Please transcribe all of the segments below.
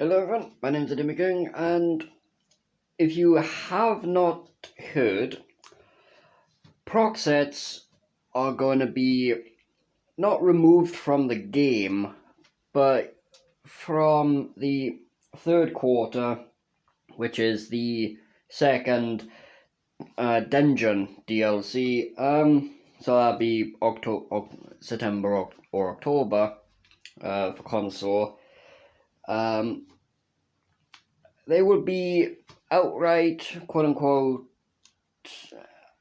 Hello everyone, my name's King, and if you have not heard, proc sets are going to be not removed from the game, but from the third quarter, which is the second dungeon DLC. So that'll be September or October for console. They will be outright, quote unquote,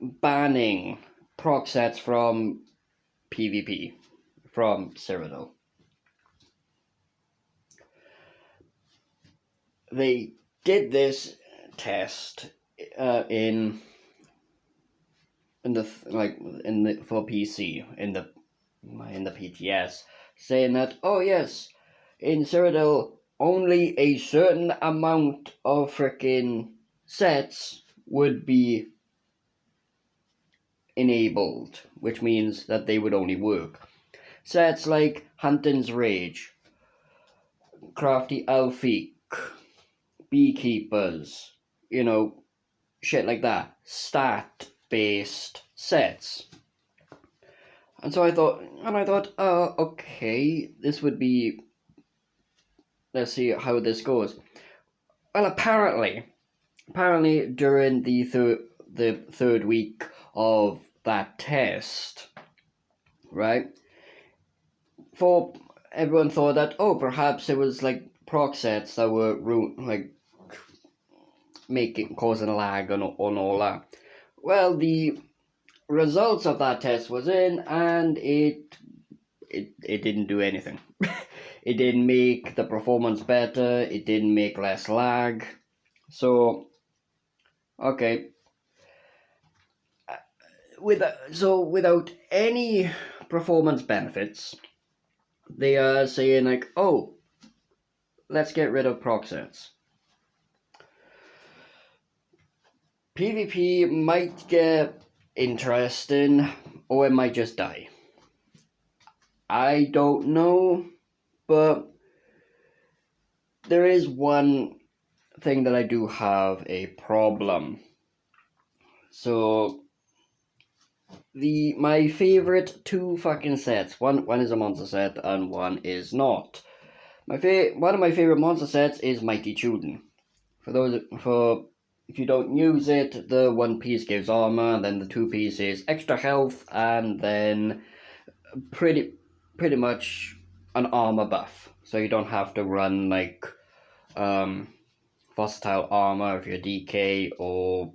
banning proc sets from PvP, from Cyrodiil. They did this test for PC in the PTS, saying that, oh yes, in Cyrodiil only a certain amount of freaking sets would be enabled, which means that they would only work. Sets like Hunting's Rage, Crafty Elfique, Beekeepers, shit like that. Stat-based sets. And so I thought, oh, okay, this would be, let's see how this goes. Well, apparently during the third week of that test, right? For everyone thought that, oh, perhaps it was like proc sets that were causing lag and all that. Well, the results of that test was in, and it didn't do anything. It didn't make the performance better. It didn't make less lag. So, okay. Without any performance benefits, they are saying like, oh, let's get rid of proc sets. PvP might get interesting, or it might just die. I don't know, but there is one thing that I do have a problem. So my favorite two fucking sets, one is a monster set and one is not. One of my favorite monster sets is Mighty Chuden. If you don't use it, the one piece gives armor, and then the two piece is extra health, and then pretty much an armor buff. So you don't have to run like versatile armor if you're DK or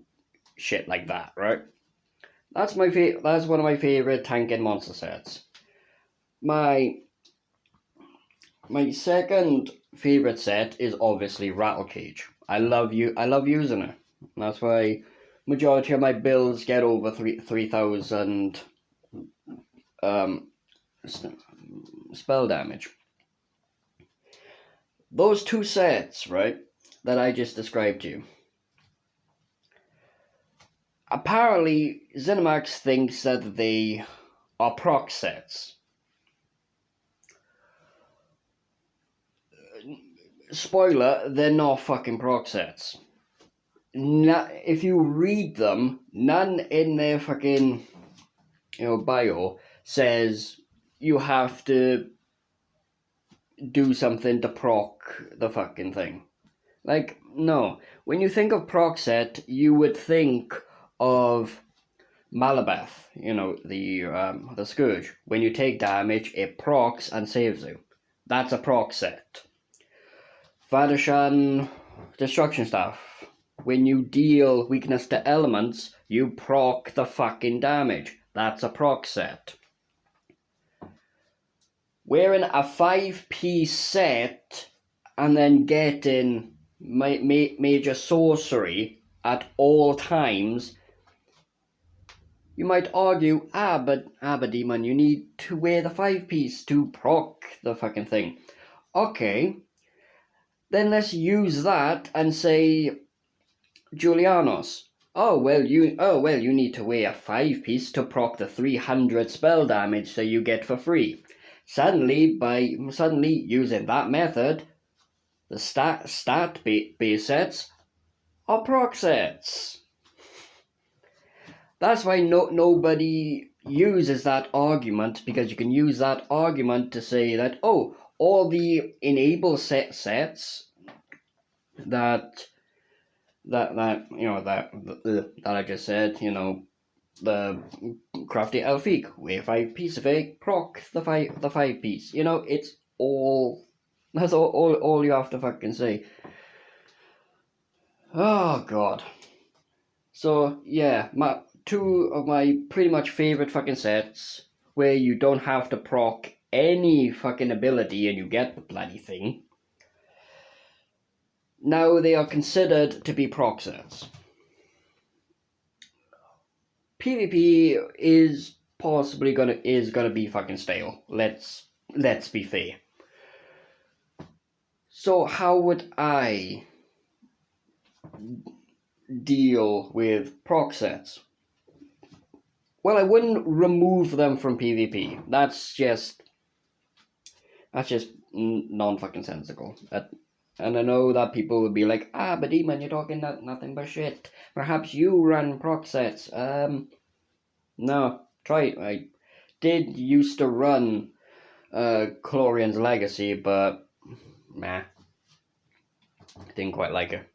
shit like that, right? That's one of my favorite tank and monster sets. My second favorite set is obviously Rattle Cage. I love using it. That's why majority of my builds get over 3,000 spell damage. Those two sets, right, that I just described to you. Apparently, ZeniMax thinks that they are proc sets. Spoiler, they're not fucking proc sets. If you read them, none in their fucking bio says you have to do something to proc the fucking thing. Like, no. When you think of proc set, you would think of Malabeth, the Scourge. When you take damage, it procs and saves you. That's a proc set. Vadashan Destruction Staff. When you deal weakness to elements, you proc the fucking damage. That's a proc set. Wearing a 5-piece set and then getting major sorcery at all times, you might argue, but Demon, you need to wear the 5-piece to proc the fucking thing. Okay, then let's use that and say, Julianos. Oh well, you need to wear a 5-piece to proc the 300 spell damage that you get for free. Suddenly using that method, The stat base sets are proc sets. That's why nobody uses that argument, because you can use that argument to say that, oh, all the enable sets that I just said, the crafty Elfique, wear 5 piece of egg, proc the 5 piece. It's all, that's all you have to fucking say. Oh god. So yeah, two of my pretty much favorite fucking sets where you don't have to proc any fucking ability and you get the bloody thing. Now they are considered to be proc sets. PvP is possibly gonna be fucking stale. Let's be fair. So how would I deal with proc sets? Well, I wouldn't remove them from PvP. That's just non-fucking sensical. And I know that people would be like, but Demon, you're talking nothing but shit. Perhaps you run proc sets. No, try it. I did used to run Chlorian's Legacy, but meh, I didn't quite like it.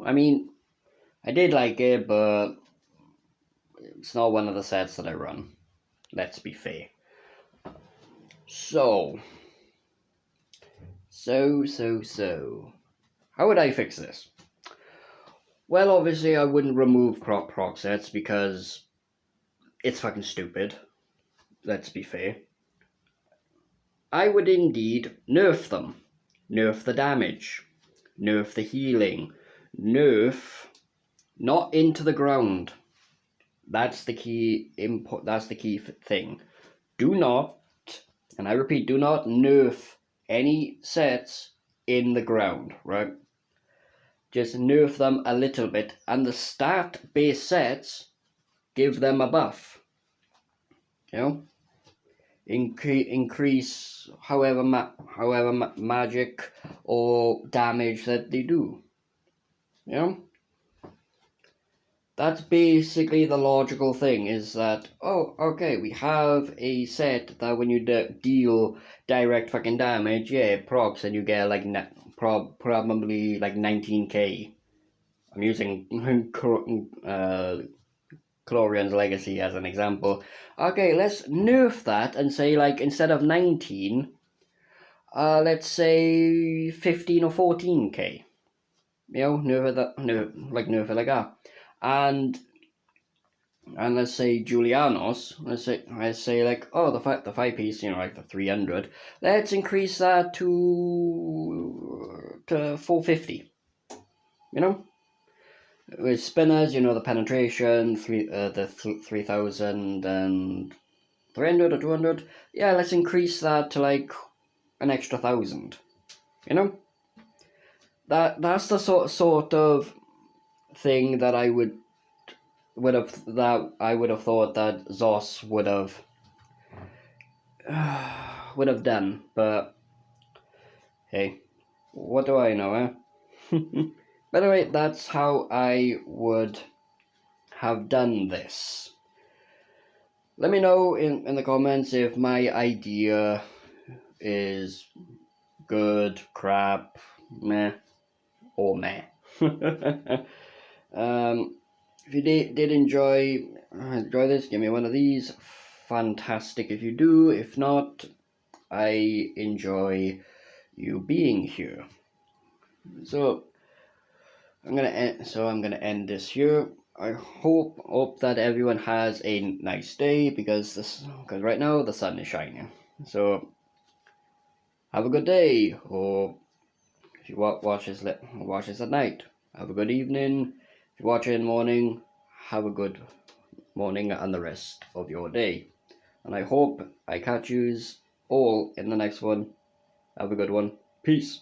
I mean, I did like it, but it's not one of the sets that I run. Let's be fair. So. How would I fix this? Well, obviously I wouldn't remove proc sets because it's fucking stupid. Let's be fair. I would indeed nerf them. Nerf the damage. Nerf the healing. Nerf not into the ground. That's the key input. That's the key thing. Do not, and I repeat, do not nerf any sets in the ground, right? Just nerf them a little bit, and the stat base sets give them a buff. Increase however magic or damage that they do. That's basically the logical thing, is that, oh, okay, we have a set that when you deal direct fucking damage, yeah, it procs, and you get like probably like 19k. I'm using Chlorian's Legacy as an example. Okay, let's nerf that and say, like, instead of 19, let's say 15 or 14k. Nerf it like that. And let's say Julianos, let's say like, oh, the 5 piece, like the 300, let's increase that to 450. With spinners, the penetration, the 3,000 and 300 or 200. Yeah, let's increase that to like an extra 1,000. That's the sort of thing that I would have thought that Zos would have done. But hey, what do I know, eh? By the way, that's how I would have done this. Let me know in the comments if my idea is good, crap, meh, or meh. If you did enjoy this, give me one of these. Fantastic if you do. If not, I enjoy you being here. So I'm gonna end this here. I hope that everyone has a nice day, because right now the sun is shining. So have a good day, or if you watch this at night, have a good evening. If you watch it in the morning, have a good morning and the rest of your day. And I hope I catch yous all in the next one. Have a good one. Peace.